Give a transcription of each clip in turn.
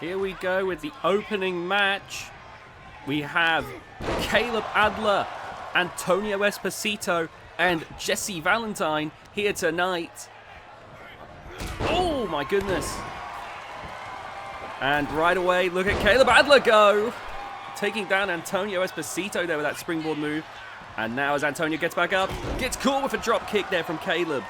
Here we go with the opening match. We have Caleb Adler, Antonio Esposito, and Jesse Valentine here tonight. Oh my goodness. And right away, look at Caleb Adler go. Taking down Antonio Esposito there with that springboard move. And now as Antonio gets back up, gets caught with a drop kick there from Caleb.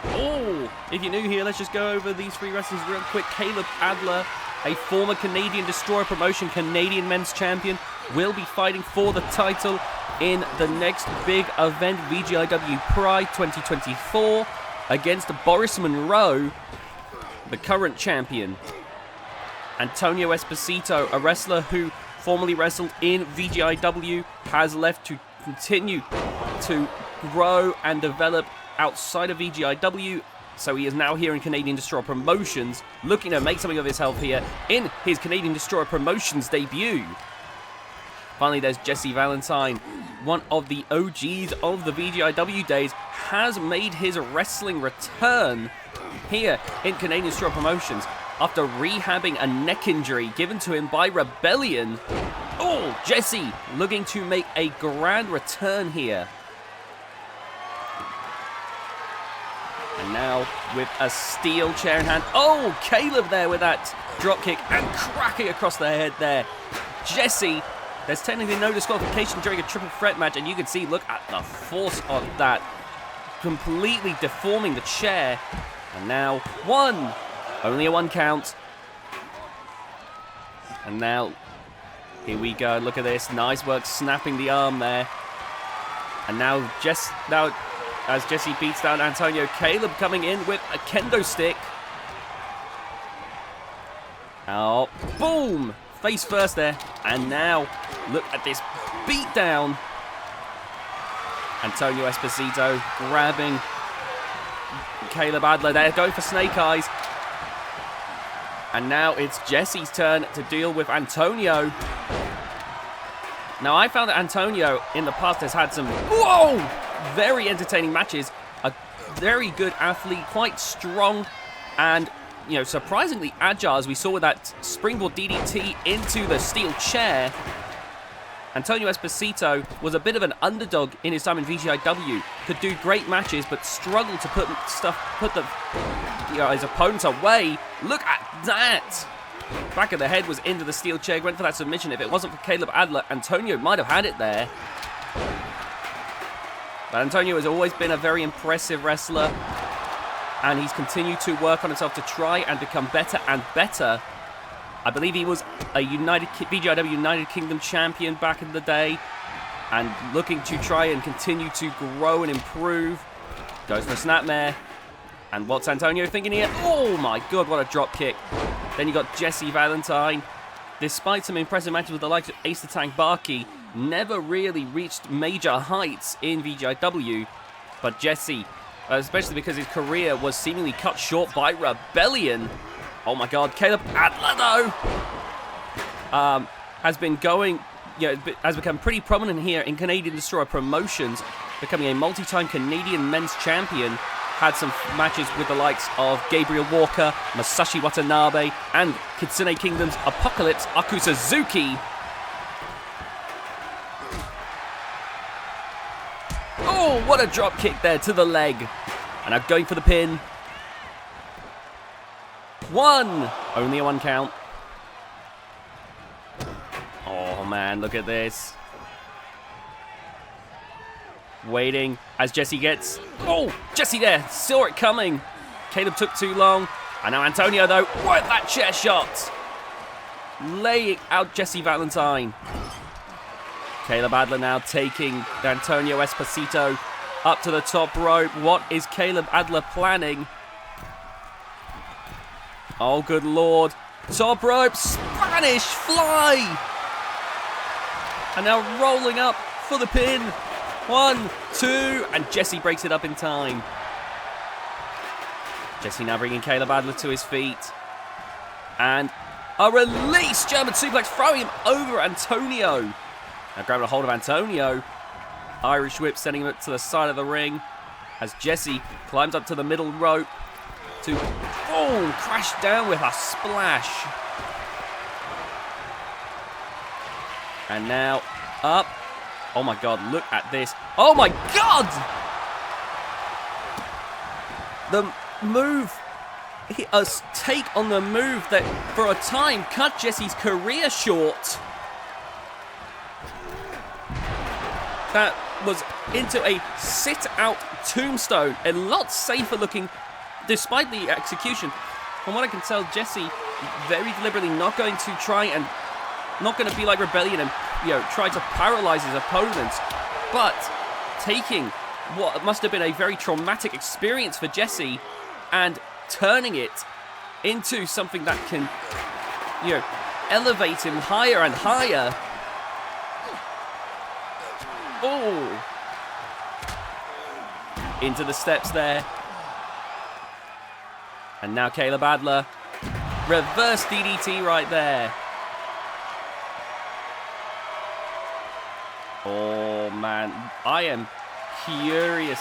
Oh, if you're new here, let's just go over these three wrestlers real quick. Caleb Adler, a former Canadian Destroyer Promotion Canadian Men's Champion, will be fighting for the title in the next big event, VGIW Pride 2024, against Boris Monroe, the current champion. Antonio Esposito, a wrestler who formerly wrestled in VGIW, has left to continue to grow and develop outside of VGIW, so he is now here in Canadian Destroyer Promotions, looking to make something of himself here in his Canadian Destroyer Promotions debut. Finally, there's Jesse Valentine, one of the OGs of the VGIW days, has made his wrestling return here in Canadian Destroyer Promotions after rehabbing a neck injury given to him by Rebellion. Oh, Jesse looking to make a grand return here. And now with a steel chair in hand. Oh, Caleb there with that dropkick and cracking across the head there. Jesse, there's technically no disqualification during a triple threat match, and you can see, look at the force of that. Completely deforming the chair. And now one. Only a 1 count. And now, here we go. Look at this. Nice work snapping the arm there. And now as Jesse beats down Antonio, Caleb coming in with a kendo stick. Oh, boom! Face first there. And now, look at this beatdown. Antonio Esposito grabbing Caleb Adler there, going for snake eyes. And now it's Jesse's turn to deal with Antonio. Now, I found that Antonio in the past has had some, very entertaining matches. A very good athlete, quite strong, and, surprisingly agile, as we saw with that springboard DDT into the steel chair. Antonio Esposito was a bit of an underdog in his time in VGIW. Could do great matches, but struggled to put his opponents away. Look at that! Back of the head was into the steel chair, went for that submission. If it wasn't for Caleb Adler, Antonio might have had it there. But Antonio has always been a very impressive wrestler, and he's continued to work on himself to try and become better and better. I believe he was a VGIW United Kingdom champion back in the day, and looking to try and continue to grow and improve. Goes for a snapmare. And what's Antonio thinking here? Oh my god, what a drop kick. Then you got Jesse Valentine. Despite some impressive matches with the likes of Ace the Tank Bakke, never really reached major heights in VGIW. But Jesse, especially because his career was seemingly cut short by Rebellion. Oh my god, Caleb Adler though has been going, has become pretty prominent here in Canadian Destroyer Promotions, becoming a multi-time Canadian men's champion. Had some matches with the likes of Gabriel Walker, Masashi Watanabe, and Kitsune Kingdom's Apocalypse Aku Suzuki. Oh, what a drop kick there to the leg. And now going for the pin. 1. Only a 1 count. Oh man, look at this. Waiting as Jesse gets... Oh, Jesse there, saw it coming. Caleb took too long. And now Antonio though, with that chair shot. Laying out Jesse Valentine. Caleb Adler now taking Antonio Esposito up to the top rope. What is Caleb Adler planning? Oh, good lord. Top rope, Spanish fly. And now rolling up for the pin. 1, 2, and Jesse breaks it up in time. Jesse now bringing Caleb Adler to his feet. And a release German suplex, throwing him over Antonio. Now grabbing a hold of Antonio. Irish whip sending him up to the side of the ring as Jesse climbs up to the middle rope to boom, crashed down with a splash. And now up. Oh my God, look at this. Oh my God! The move, a take on the move that for a time cut Jesse's career short. That was into a sit-out tombstone. A lot safer looking, despite the execution. From what I can tell, Jesse very deliberately not going to try and not going to be like Rebellion and try to paralyze his opponents, but taking what must have been a very traumatic experience for Jesse and turning it into something that can elevate him higher and higher. Oh, into the steps there. And now Caleb Adler, reverse DDT right there. Oh man, I am curious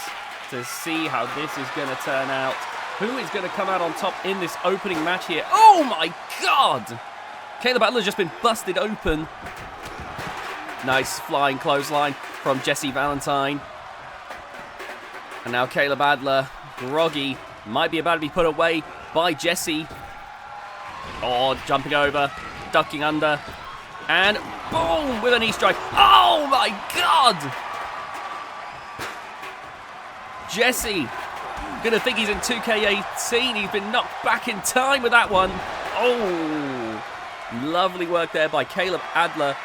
to see how this is going to turn out. Who is going to come out on top in this opening match here? Oh my God! Caleb Adler's just been busted open. Nice flying clothesline from Jesse Valentine. And now Caleb Adler, groggy, might be about to be put away by Jesse. Oh, jumping over, ducking under, and boom, with a knee strike. Oh my God! Jesse, gonna think he's in 2K18. He's been knocked back in time with that one. Oh, lovely work there by Caleb Adler.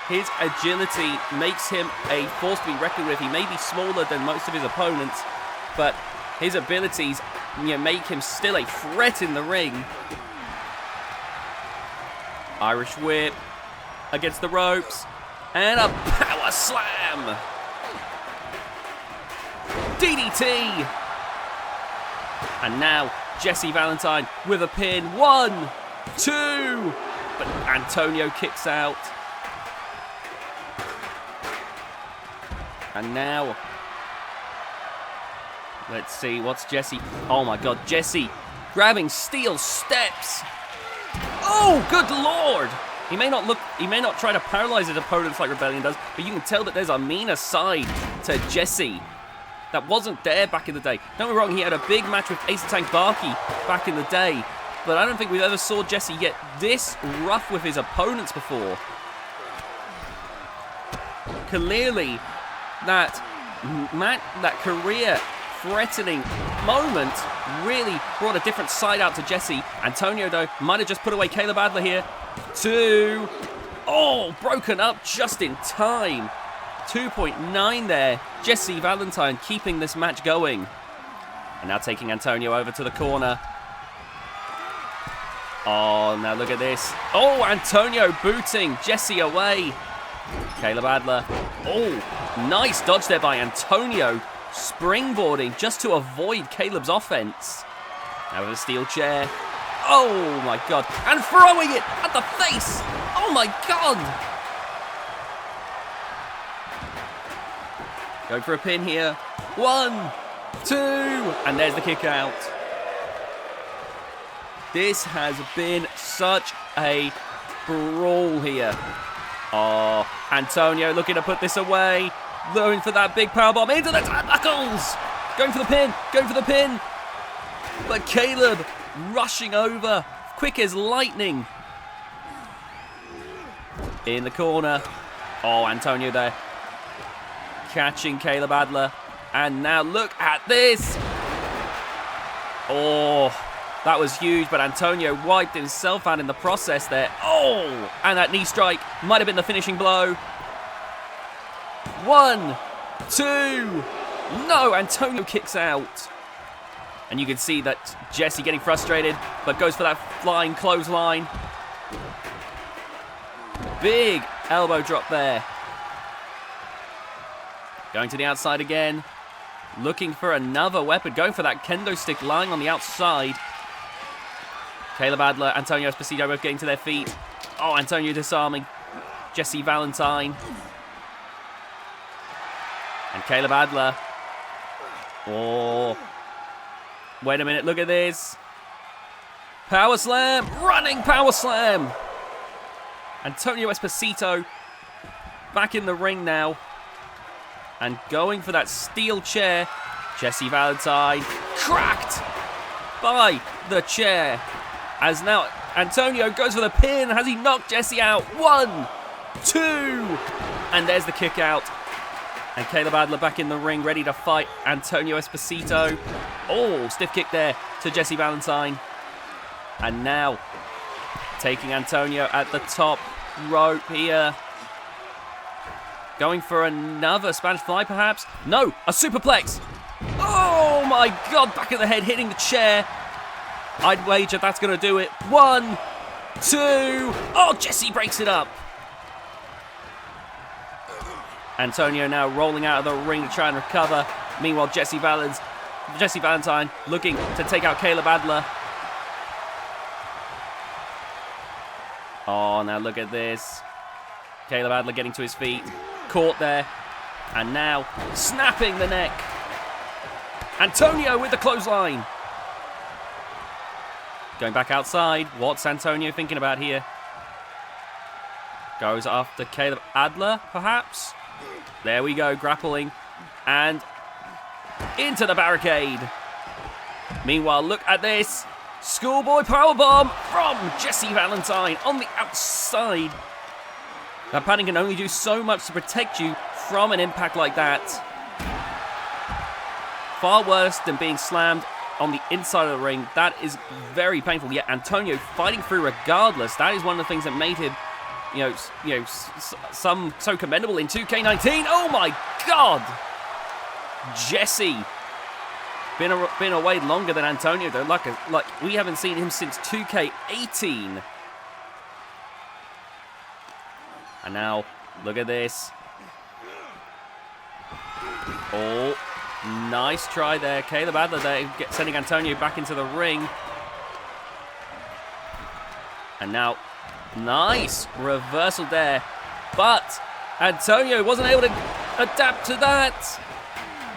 His agility makes him a force to be reckoned with. He may be smaller than most of his opponents, but his abilities make him still a threat in the ring. Irish whip against the ropes, and a power slam. DDT. And now Jesse Valentine with a pin. 1, 2. But Antonio kicks out. And now, let's see, what's Jesse? Oh my God, Jesse grabbing steel steps. Oh, good Lord. He may not try to paralyze his opponents like Rebellion does, but you can tell that there's a meaner side to Jesse that wasn't there back in the day. Don't get me wrong, he had a big match with Ace Tank Bakke back in the day, but I don't think we've ever saw Jesse get this rough with his opponents before. Clearly, that career-threatening moment really brought a different side out to Jesse. Antonio, though, might have just put away Caleb Adler here. 2. Oh, broken up just in time. 2.9 there. Jesse Valentine keeping this match going. And now taking Antonio over to the corner. Oh, now look at this. Oh, Antonio booting Jesse away. Caleb Adler. Oh, nice dodge there by Antonio. Springboarding just to avoid Caleb's offense. Now with a steel chair. Oh my God. And throwing it at the face. Oh my God. Going for a pin here. 1, 2. And there's the kick out. This has been such a brawl here. Oh, Antonio looking to put this away. Going for that big powerbomb into the turnbuckles. Going for the pin. Going for the pin. But Caleb rushing over. Quick as lightning. In the corner. Oh, Antonio there. Catching Caleb Adler. And now look at this. Oh, that was huge, but Antonio wiped himself out in the process there. Oh, and that knee strike might have been the finishing blow. 1, 2. No, Antonio kicks out. And you can see that Jesse getting frustrated, but goes for that flying clothesline. Big elbow drop there. Going to the outside again. Looking for another weapon. Going for that kendo stick lying on the outside. Caleb Adler, Antonio Esposito both getting to their feet. Oh, Antonio disarming Jesse Valentine. And Caleb Adler. Oh. Wait a minute, look at this. Power slam. Running power slam. Antonio Esposito back in the ring now. And going for that steel chair. Jesse Valentine cracked by the chair. As now Antonio goes for the pin. Has he knocked Jesse out? 1, 2. And there's the kick out. And Caleb Adler back in the ring, ready to fight Antonio Esposito. Oh, stiff kick there to Jesse Valentine. And now taking Antonio at the top rope here. Going for another Spanish fly, perhaps? No, a superplex. Oh my God, back of the head, hitting the chair. I'd wager that's going to do it. 1, 2. Oh, Jesse breaks it up. Antonio now rolling out of the ring to try and recover. Meanwhile, Jesse Valentine looking to take out Caleb Adler. Oh, now look at this. Caleb Adler getting to his feet. Caught there. And now snapping the neck. Antonio with the clothesline. Going back outside. What's Antonio thinking about here? Goes after Caleb Adler, perhaps? There we go, grappling. And into the barricade. Meanwhile, look at this. Schoolboy powerbomb from Jesse Valentine on the outside. That padding can only do so much to protect you from an impact like that. Far worse than being slammed on the inside of the ring. That is very painful. Yet Antonio fighting through regardless. That is one of the things that made him, so commendable in 2K19. Oh my God! Jesse been away longer than Antonio though. Like we haven't seen him since 2K18. And now look at this. Oh, nice try there. Caleb Adler there sending Antonio back into the ring. And now nice reversal there. But Antonio wasn't able to adapt to that.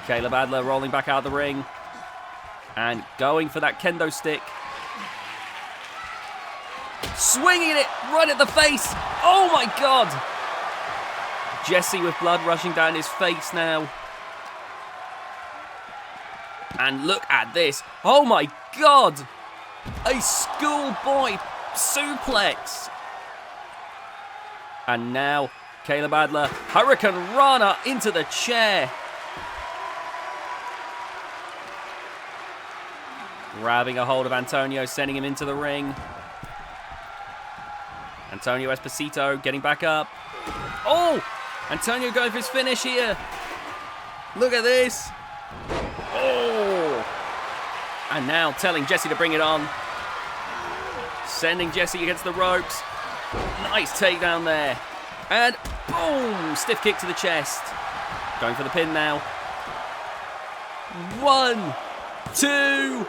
Caleb Adler rolling back out of the ring. And going for that kendo stick. Swinging it right at the face. Oh my God. Jesse with blood rushing down his face now. And look at this. Oh my God. A schoolboy suplex. And now Caleb Adler, Hurricane Rana into the chair. Grabbing a hold of Antonio, sending him into the ring. Antonio Esposito getting back up. Oh! Antonio going for his finish here. Look at this. Oh! And now telling Jesse to bring it on. Sending Jesse against the ropes. Nice takedown there. And boom! Stiff kick to the chest. Going for the pin now. 1, 2.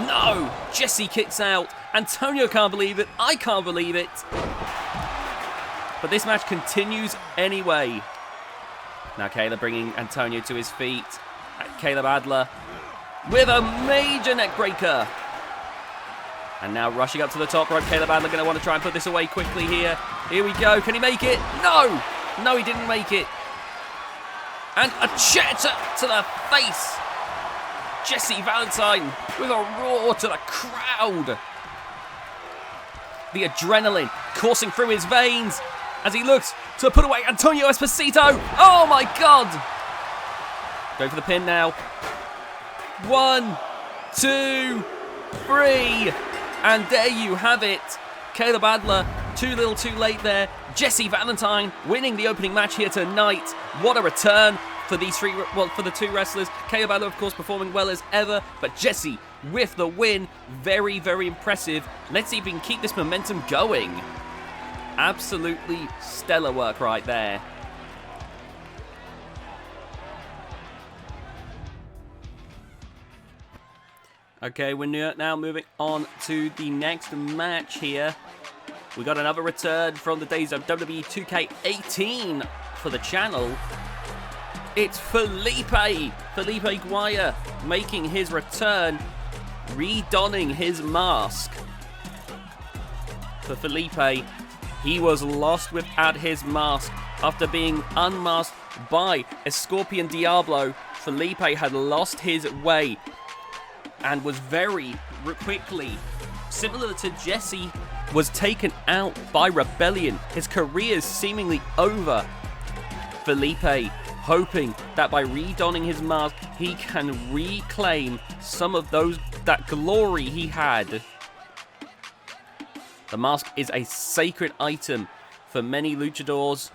No! Jesse kicks out. Antonio can't believe it. I can't believe it. But this match continues anyway. Now Caleb bringing Antonio to his feet. Caleb Adler with a major neck breaker. And now rushing up to the top rope. Caleb Adler going to want to try and put this away quickly here. Here we go. Can he make it? No! No, he didn't make it. And a chair to the face. Jesse Valentine with a roar to the crowd. The adrenaline coursing through his veins as he looks to put away Antonio Esposito. Oh my God! Go for the pin now. 1, 2, 3. And there you have it. Caleb Adler, too little too late there. Jesse Valentine winning the opening match here tonight. What a return for these for the two wrestlers. Caleb Adler, of course, performing well as ever, but Jesse with the win. Very, very impressive. Let's see if we can keep this momentum going. Absolutely stellar work right there. Okay, we're now moving on to the next match here. We got another return from the days of WWE 2K18 for the channel. It's Felipe Guaya making his return, redonning his mask. for Felipe. He was lost without his mask. After being unmasked by a Scorpion Diablo, Felipe had lost his way and was very quickly, similar to Jesse, was taken out by Rebellion. His career is seemingly over. Felipe hoping that by redonning his mask, he can reclaim some of that glory he had. The mask is a sacred item for many luchadors.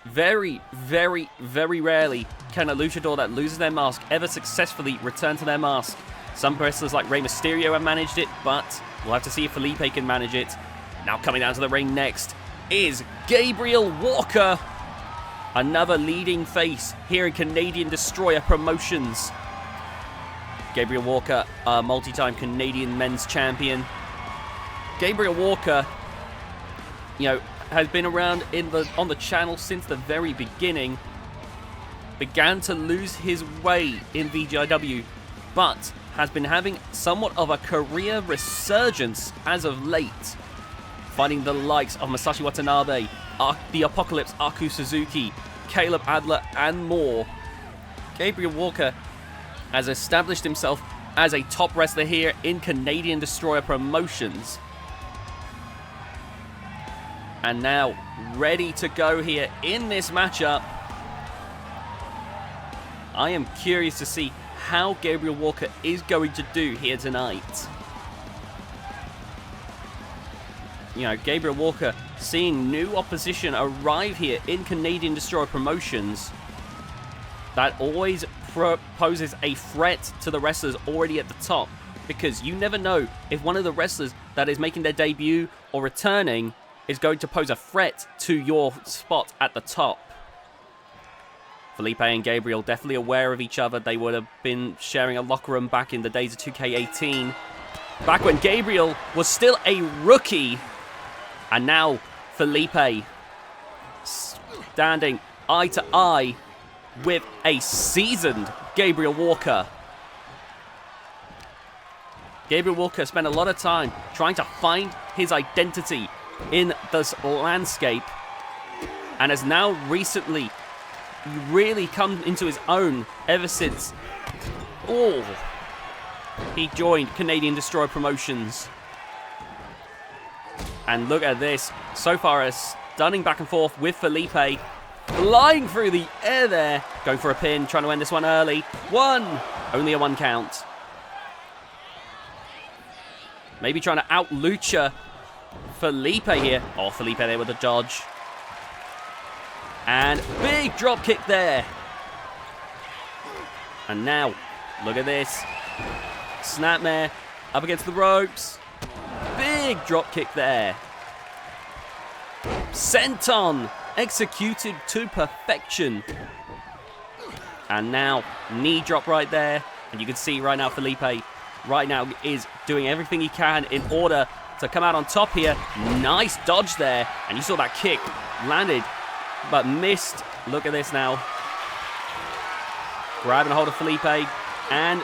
Very, very, very rarely can a luchador that loses their mask ever successfully return to their mask. Some wrestlers like Rey Mysterio have managed it, but we'll have to see if Felipe can manage it. Now coming down to the ring next is Gabriel Walker, another leading face here in Canadian Destroyer Promotions. Gabriel Walker, a multi-time Canadian men's champion. Gabriel Walker, has been around on the channel since the very beginning. Began to lose his way in VGIW, but has been having somewhat of a career resurgence as of late, fighting the likes of Masashi Watanabe, the Apocalypse Aku Suzuki, Caleb Adler, and more. Gabriel Walker has established himself as a top wrestler here in Canadian Destroyer Promotions. And now, ready to go here in this matchup. I am curious to see how Gabriel Walker is going to do here tonight. Gabriel Walker seeing new opposition arrive here in Canadian Destroyer Promotions. That always poses a threat to the wrestlers already at the top, because you never know if one of the wrestlers that is making their debut or returning is going to pose a threat to your spot at the top. Felipe and Gabriel definitely aware of each other. They would have been sharing a locker room back in the days of 2K18. Back when Gabriel was still a rookie. And now Felipe standing eye to eye with a seasoned Gabriel Walker. Gabriel Walker spent a lot of time trying to find his identity in this landscape, and has now recently really come into his own ever since he joined Canadian Destroyer Promotions. And look at this, so far a stunning back and forth with Felipe, flying through the air there, going for a pin, trying to end this one early. Only a 1 count. Maybe trying to out-lucha Felipe here. Oh, Felipe there with a dodge. And big drop kick there. And now, look at this. Snapmare up against the ropes. Big drop kick there. Senton executed to perfection. And now, knee drop right there. And you can see right now Felipe right now is doing everything he can in order to come out on top here. Nice dodge there. And you saw that kick landed but missed. Look at this now. Grabbing a hold of Felipe and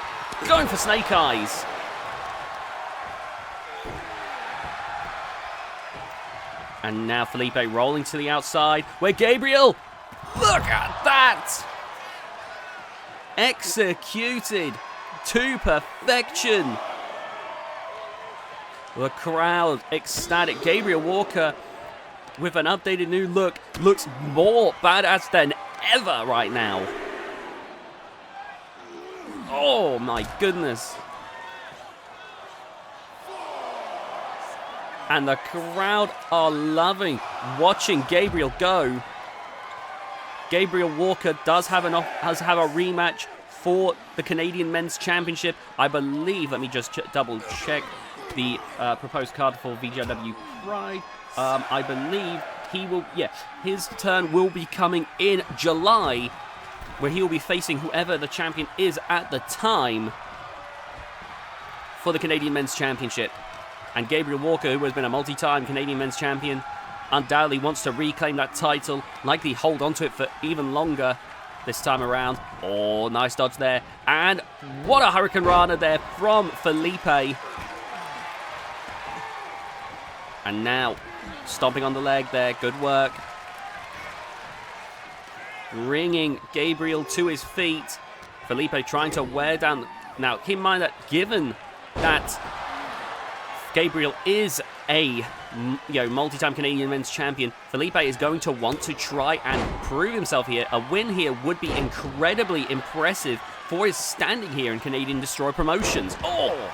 going for snake eyes. And now Felipe rolling to the outside where Gabriel, look at that! Executed to perfection. The crowd ecstatic. Gabriel Walker with an updated new look looks more badass than ever right now. Oh my goodness. And the crowd are loving watching Gabriel go. Gabriel Walker does have a rematch for the Canadian Men's Championship. I believe, let me just double check the proposed card for VGIW Pride. I believe he will, his turn will be coming in July, where he will be facing whoever the champion is at the time for the Canadian Men's Championship. And Gabriel Walker, who has been a multi-time Canadian Men's Champion, undoubtedly wants to reclaim that title, likely hold on to it for even longer this time around. Oh, nice dodge there. And what a Hurricane Rana there from Felipe. And now, stomping on the leg there. Good work. Bringing Gabriel to his feet. Felipe trying to wear down. Now, keep in mind that given that Gabriel is a multi-time Canadian men's champion, Felipe is going to want to try and prove himself here. A win here would be incredibly impressive for his standing here in Canadian Destroyer Promotions. Oh!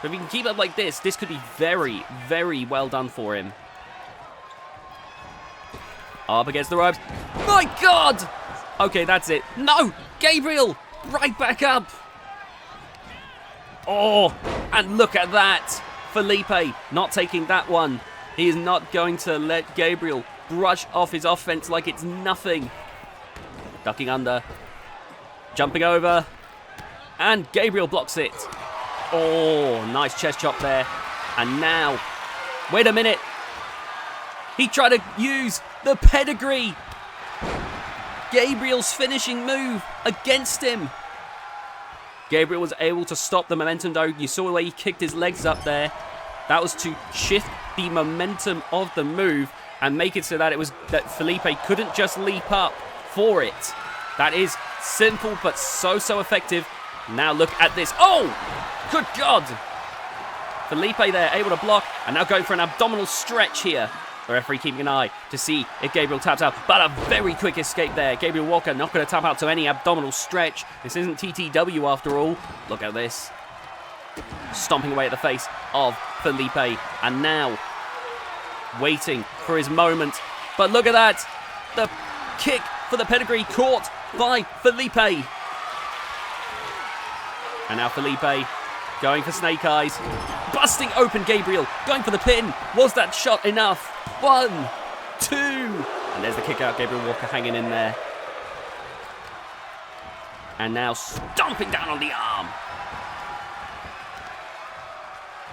If he can keep up like this, this could be very, very well done for him. Up against the ropes. My God! Okay, that's it. No! Gabriel! Right back up! Oh! And look at that! Felipe not taking that one. He is not going to let Gabriel brush off his offense like it's nothing. Ducking under. Jumping over. And Gabriel blocks it. Oh, nice chest chop there. And now, wait a minute. He tried to use the pedigree. Gabriel's finishing move against him. Gabriel was able to stop the momentum though. You saw the way he kicked his legs up there. That was to shift the momentum of the move and make it so that Felipe couldn't just leap up for it. That is simple but so effective. Now look at this. Oh! Good God! Felipe there, able to block, and now going for an abdominal stretch here. The referee keeping an eye to see if Gabriel taps out, but a very quick escape there. Gabriel Walker not going to tap out to any abdominal stretch. This isn't TTW after all. Look at this. Stomping away at the face of Felipe, and now waiting for his moment. But look at that. The kick for the pedigree caught by Felipe. And now Felipe going for snake eyes. Busting open Gabriel. Going for the pin. Was that shot enough? 1, 2. And there's the kick out. Gabriel Walker hanging in there. And now stomping down on the arm.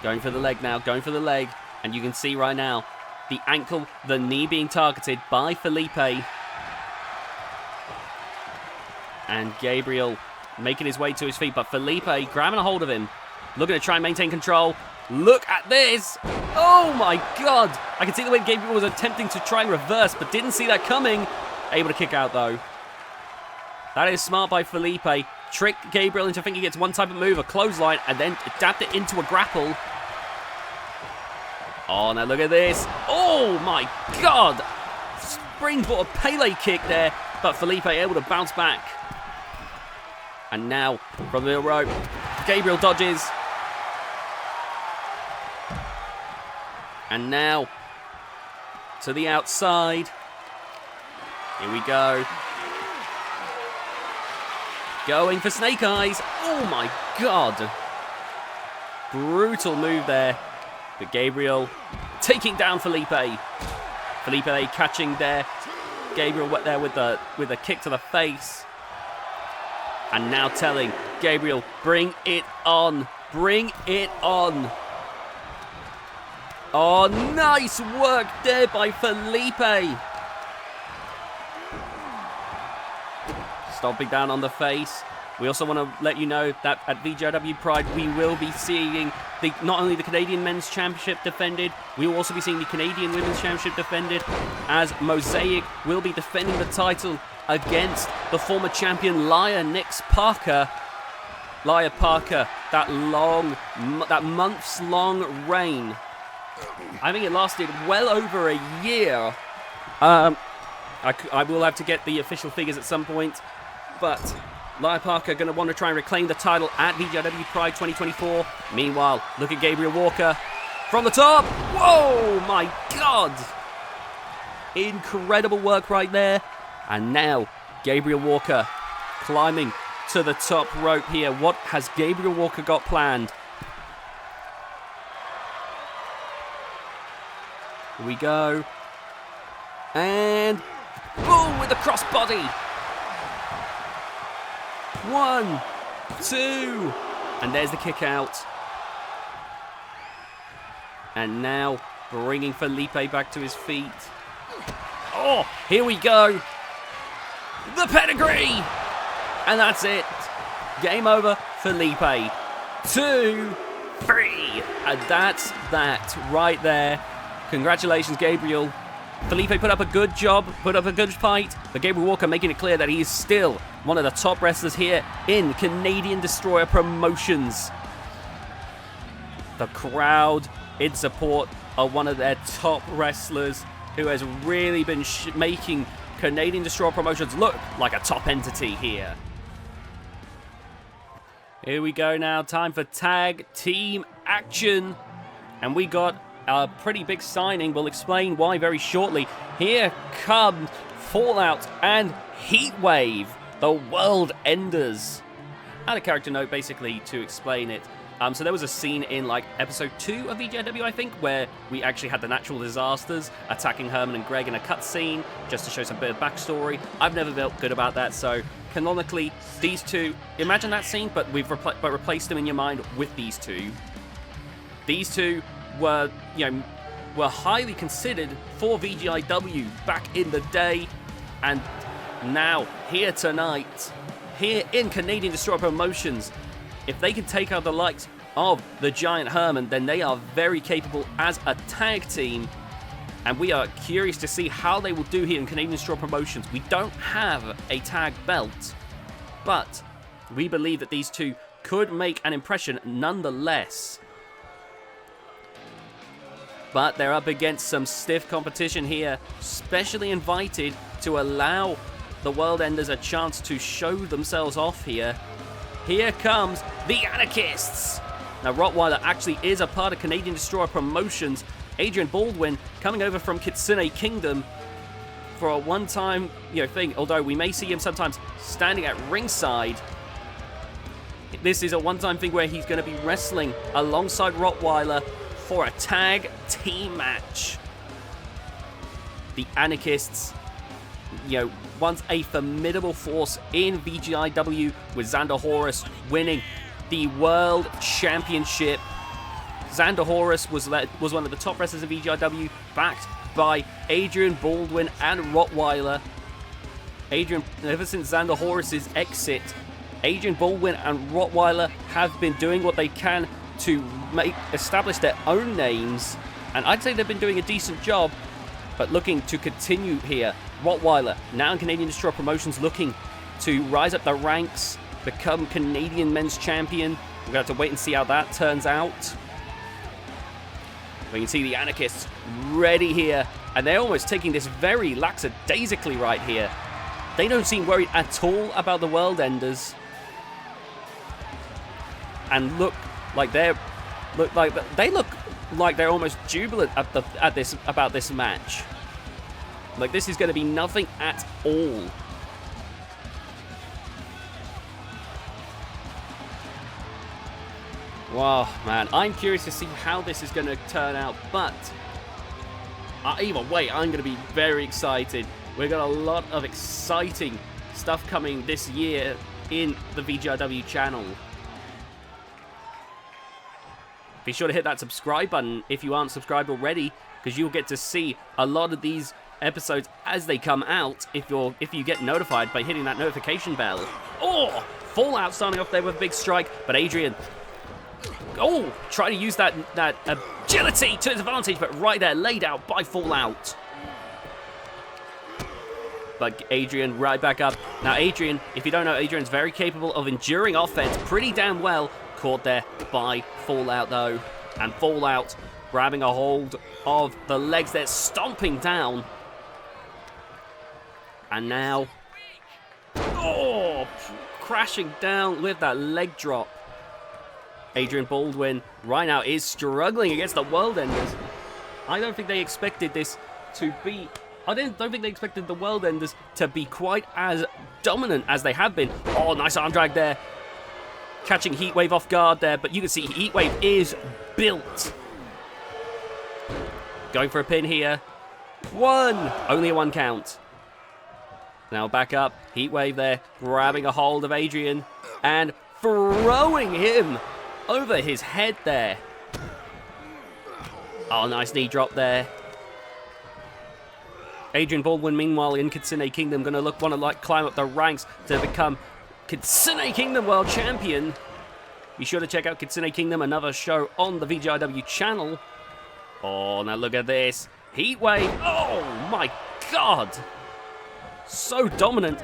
Going for the leg now. Going for the leg. And you can see right now the ankle, the knee being targeted by Felipe. And Gabriel making his way to his feet, but Felipe grabbing a hold of him, looking to try and maintain control. Look at this! Oh my God! I can see the way Gabriel was attempting to try and reverse, but didn't see that coming. Able to kick out though. That is smart by Felipe. Tricked Gabriel into thinking it's one type of move, a clothesline, and then adapt it into a grapple. Oh, now look at this. Oh my God! Springboard Pele kick there, but Felipe able to bounce back. And now, from the middle rope, Gabriel dodges. And now, to the outside. Here we go. Going for snake eyes. Oh my God. Brutal move there. But Gabriel taking down Felipe. Felipe catching there. Gabriel went there with a kick to the face. And now telling Gabriel, bring it on. Bring it on. Oh, nice work there by Felipe. Stomping down on the face. We also want to let you know that at VJW Pride, we will be seeing not only the Canadian Men's Championship defended, we will also be seeing the Canadian Women's Championship defended, as Mosaic will be defending the title against the former champion Lyra Parker. Lyra Parker, that months-long reign. I think it lasted well over a year. I will have to get the official figures at some point, but Lyra Parker going to want to try and reclaim the title at VJW Pride 2024. Meanwhile, look at Gabriel Walker from the top. Whoa, my God! Incredible work right there. And now, Gabriel Walker climbing to the top rope here. What has Gabriel Walker got planned? Here we go. And boom, with the crossbody. 1, 2. And there's the kick out. And now bringing Felipe back to his feet. Oh, here we go. The pedigree! And that's it. Game over, Felipe. 2, 3. And that's that right there. Congratulations, Gabriel. Felipe put up a good job, put up a good fight, but Gabriel Walker making it clear that he is still one of the top wrestlers here in Canadian Destroyer Promotions. The crowd in support of one of their top wrestlers who has really been making Canadian Destroyer Promotions look like a top entity here. Here we go now, time for tag team action. And we got a pretty big signing. We'll explain why very shortly. Here comes Fallout and Heatwave, the World Enders. And a character note basically to explain it. So there was a scene in like episode 2 of DEgITx, I think, where we actually had the natural disasters attacking Herman and Greg in a cutscene just to show some bit of backstory. I've never felt good about that, so canonically, these two, imagine that scene, but we've replaced them in your mind with these two. These two were, were highly considered for VGIW back in the day, and now here tonight, here in Canadian Destroyer Promotions. If they can take out the likes of the Giant Herman, then they are very capable as a tag team. And we are curious to see how they will do here in Canadian Destroyer Promotions. We don't have a tag belt, but we believe that these two could make an impression nonetheless. But they're up against some stiff competition here, specially invited to allow the World Enders a chance to show themselves off here. Here comes the Anarchists. Now, Rottweiler actually is a part of Canadian Destroyer Promotions. Adrian Baldwyn coming over from Kitsune Kingdom for a one-time, thing. Although we may see him sometimes standing at ringside. This is a one-time thing where he's going to be wrestling alongside Rottweiler for a tag team match. The Anarchists, once a formidable force in VGIW, with Xander Horus winning the World Championship. Xander Horus was one of the top wrestlers of VGIW, backed by Adrian, Baldwyn, and Rottweiler. Ever since Xander Horus's exit, Adrian, Baldwyn, and Rottweiler have been doing what they can to establish their own names, and I'd say they've been doing a decent job, but looking to continue here. Rottweiler, now in Canadian Destroyer Promotions, looking to rise up the ranks, become Canadian Men's Champion. We're going to have to wait and see how that turns out. We can see the Anarchists ready here, and they're almost taking this very lackadaisically right here. They don't seem worried at all about the World Enders, and look like they're almost jubilant about this match. Like, this is going to be nothing at all. Wow, man, I'm curious to see how this is going to turn out, but either way, I'm going to be very excited. We've got a lot of exciting stuff coming this year in the VGIW channel. Be sure to hit that subscribe button if you aren't subscribed already, because you'll get to see a lot of these episodes as they come out if you get notified by hitting that notification bell. Oh, Fallout starting off there with a big strike, but Adrian, try to use that agility to his advantage, but right there, laid out by Fallout. But Adrian right back up. Now Adrian, if you don't know, Adrian's very capable of enduring offense pretty damn well. Caught there by Fallout though, and Fallout grabbing a hold of the legs there, stomping down. And now, crashing down with that leg drop. Adrian Baldwyn right now is struggling against the World Enders. I don't think they expected this to be... I don't think they expected the World Enders to be quite as dominant as they have been. Oh, nice arm drag there. Catching Heatwave off guard there, but you can see Heatwave is built. Going for a pin here. Only a 1 count. Now back up. Heatwave there, grabbing a hold of Adrian and throwing him over his head there. Oh, nice knee drop there. Adrian Baldwyn, meanwhile, in Kitsune Kingdom, going to want to climb up the ranks to become Kitsune Kingdom World Champion. Be sure to check out Kitsune Kingdom, another show on the VGIW channel. Oh, now look at this. Heatwave. Oh, my God. So dominant.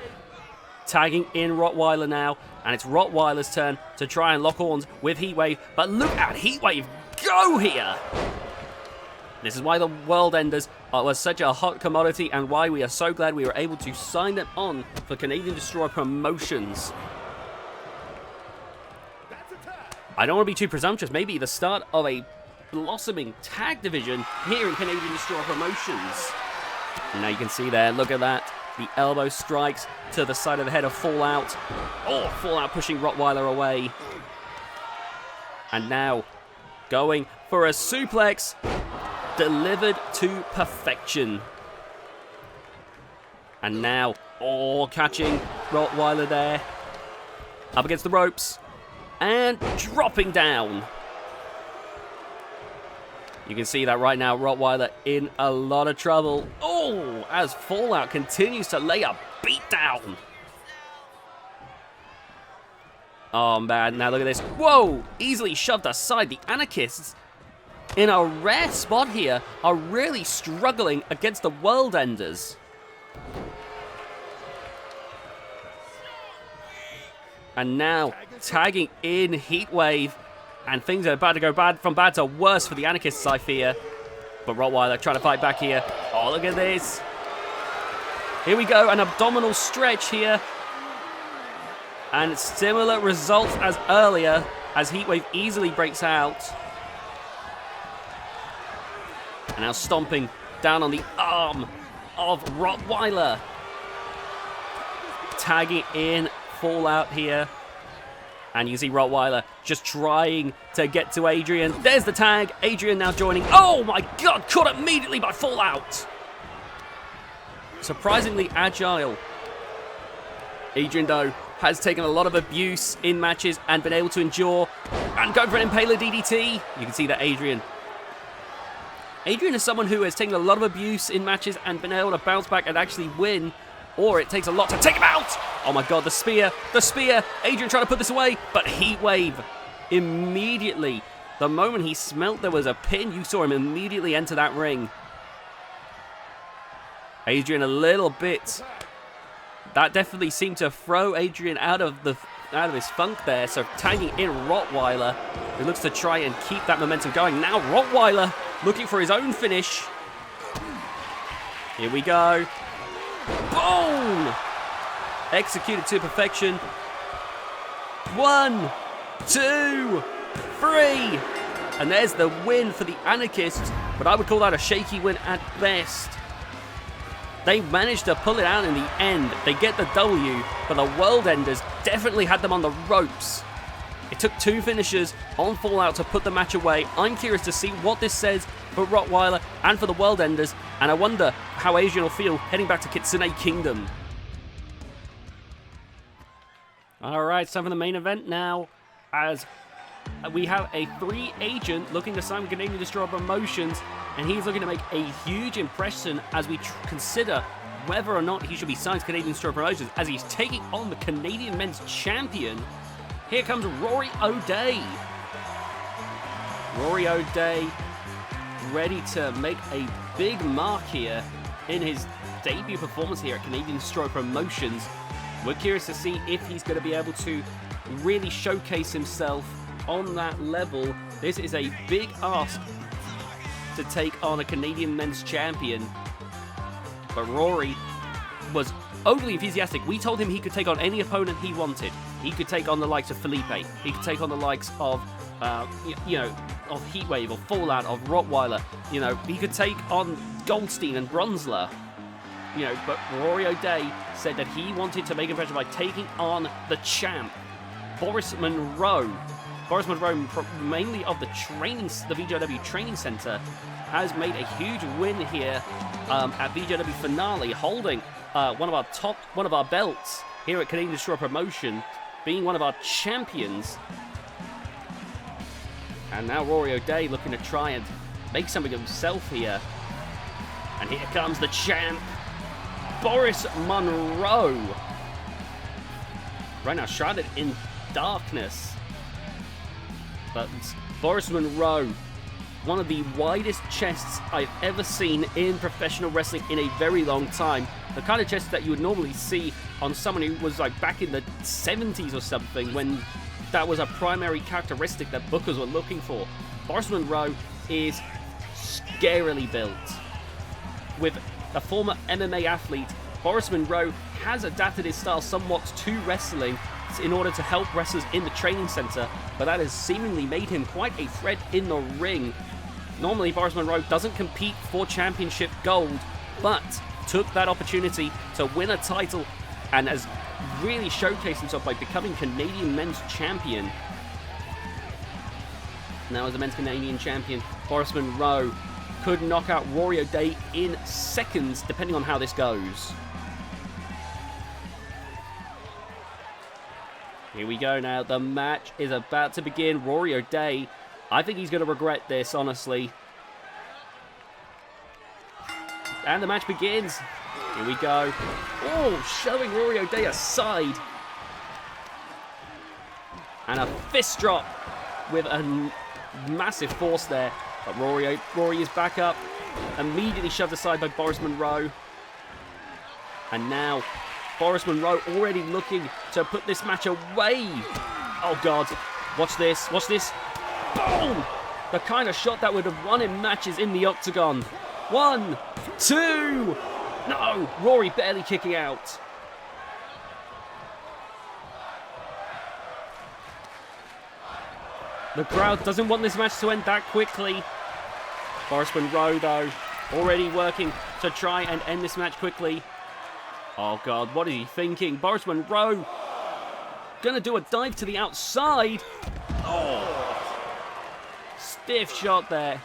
Tagging in Rottweiler now. And it's Rottweiler's turn to try and lock horns with Heatwave. But look at Heatwave go here. This is why the World Enders was such a hot commodity and why we are so glad we were able to sign them on for Canadian Destroyer Promotions. I don't want to be too presumptuous. Maybe the start of a blossoming tag division here in Canadian Destroyer Promotions. And now you can see there, look at that. The elbow strikes to the side of the head of Fallout. Oh, Fallout pushing Rottweiler away. And now going for a suplex. Delivered to perfection. And now, oh, catching Rottweiler there. Up against the ropes. And dropping down. You can see that right now, Rottweiler in a lot of trouble. Oh, as Fallout continues to lay a beat down. Oh, man, now look at this. Whoa, easily shoved aside. The Anarchists, in a rare spot here, are really struggling against the World Enders. And now, tagging in Heatwave. And things are about to go from bad to worse for the Anarchists, I fear. But Rottweiler trying to fight back here. Oh, look at this. Here we go, an abdominal stretch here. And similar results as earlier, as Heatwave easily breaks out. And now stomping down on the arm of Rottweiler. Tagging in Fallout here. And you see Rottweiler just trying to get to Adrian. There's the tag. Adrian now joining. Oh my God, caught immediately by Fallout. Surprisingly agile. Adrian, though, has taken a lot of abuse in matches and been able to endure and go for an Impaler DDT. You can see that Adrian is someone who has taken a lot of abuse in matches and been able to bounce back and actually win. Or it takes a lot to take him out. Oh my God, the spear. Adrian trying to put this away, but Heatwave immediately. The moment he smelt there was a pin, you saw him immediately enter that ring. Adrian a little bit. That definitely seemed to throw Adrian out of his funk there. So tagging in Rottweiler, who looks to try and keep that momentum going. Now Rottweiler looking for his own finish. Here we go. Boom! Executed to perfection. 1, 2, 3. And there's the win for the Anarchists, but I would call that a shaky win at best. They managed to pull it out in the end. They get the W, but the World Enders definitely had them on the ropes. It took 2 finishers on Fallout to put the match away. I'm curious to see what this says for Rottweiler and for the World Enders, and I wonder how Adrian will feel heading back to Kitsune Kingdom. Alright, time for the main event now, as we have a free agent looking to sign with Canadian Destroyer Promotions, and he's looking to make a huge impression as we consider whether or not he should be signed to Canadian Destroyer Promotions, as he's taking on the Canadian Men's Champion. Here comes Rory O'Day. Rory O'Day ready to make a big mark here in his debut performance here at Canadian Destroyer Promotions. We're curious to see if he's going to be able to really showcase himself on that level. This is a big ask to take on a Canadian Men's Champion. But Rory was overly enthusiastic. We told him he could take on any opponent he wanted. He could take on the likes of Felipe. He could take on the likes of, of Heatwave, or Fallout, of Rottweiler. He could take on Goldstein and Bronzler. But Rory O'Day said that he wanted to make an impression by taking on the champ, Boris Monroe. Boris Monroe, mainly of the VJW Training Center, has made a huge win here at VJW Finale, holding one of our belts here at Canadian Destroyer Promotion, being one of our champions. And now Rory O'Day looking to try and make something of himself here. And here comes the champ, Boris Monroe. Right now, shrouded in darkness. But Boris Monroe one of the widest chests I've ever seen in professional wrestling in a very long time. The kind of chest that you would normally see on someone who was like back in the 70s or something, when that was a primary characteristic that bookers were looking for. Boris Monroe is scarily built. With a former MMA athlete, Boris Monroe has adapted his style somewhat to wrestling in order to help wrestlers in the training center, but that has seemingly made him quite a threat in the ring. Normally, Boris Monroe doesn't compete for championship gold, but took that opportunity to win a title and has really showcased himself by becoming Canadian Men's Champion. Now, as the Men's Canadian Champion, Boris Monroe could knock out Rory O'Day in seconds, depending on how this goes. Here we go now. The match is about to begin. Rory O'Day, I think he's going to regret this, honestly. And the match begins. Here we go. Oh, shoving Rory O'Day aside. And a fist drop with a massive force there. But Rory is back up. Immediately shoved aside by Boris Monroe. And now Boris Monroe already looking to put this match away. Oh, God. Watch this. Watch this. Boom! The kind of shot that would have won him matches in the octagon. 1, 2. No! Rory barely kicking out. The crowd doesn't want this match to end that quickly. Boris Monroe, though, already working to try and end this match quickly. Oh, God, what is he thinking? Boris Monroe gonna do a dive to the outside. Oh, stiff shot there.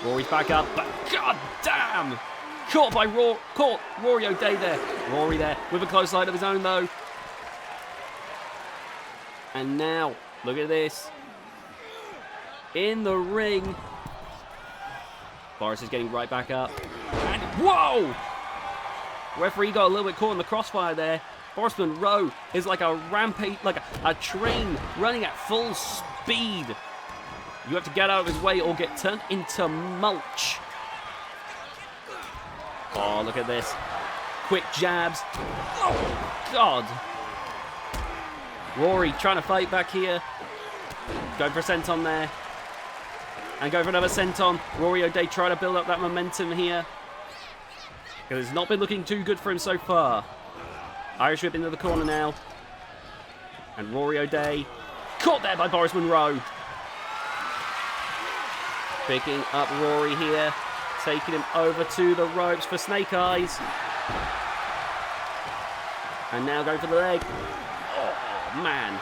Rory's back up, but God damn! Caught Rory O'Day there. Rory there with a close line of his own, though. And now, look at this. In the ring. Boris is getting right back up. And whoa! Referee got a little bit caught in the crossfire there. Boris Monroe is like a rampage, like a train running at full speed. You have to get out of his way or get turned into mulch. Oh, look at this. Quick jabs. Oh, God. Rory trying to fight back here. Going for a senton there. And go for another senton. Rory O'Day trying to build up that momentum here. Because it's not been looking too good for him so far. Irish whip into the corner now. And Rory O'Day caught there by Boris Monroe. Picking up Rory here. Taking him over to the ropes for Snake Eyes. And now going for the leg. Oh, man.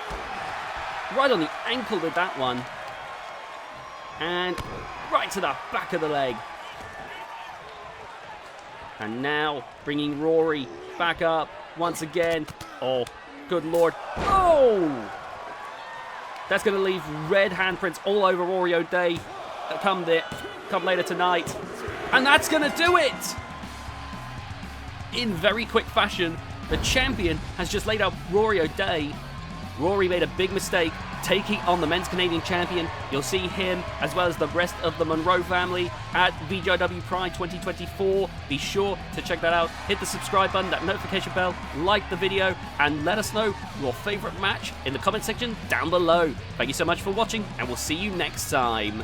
Right on the ankle with that one. And right to the back of the leg. And now bringing Rory back up once again. Oh, good Lord. Oh! That's going to leave red handprints all over Rory O'Day. Come later tonight. And that's going to do it! In very quick fashion, the champion has just laid out Rory O'Day. Rory made a big mistake taking on the Men's Canadian Champion. You'll see him, as well as the rest of the Monroe family, at VGW Pride 2024. Be sure to check that out. Hit the subscribe button, that notification bell, like the video, and let us know your favourite match in the comment section down below. Thank you so much for watching, and we'll see you next time.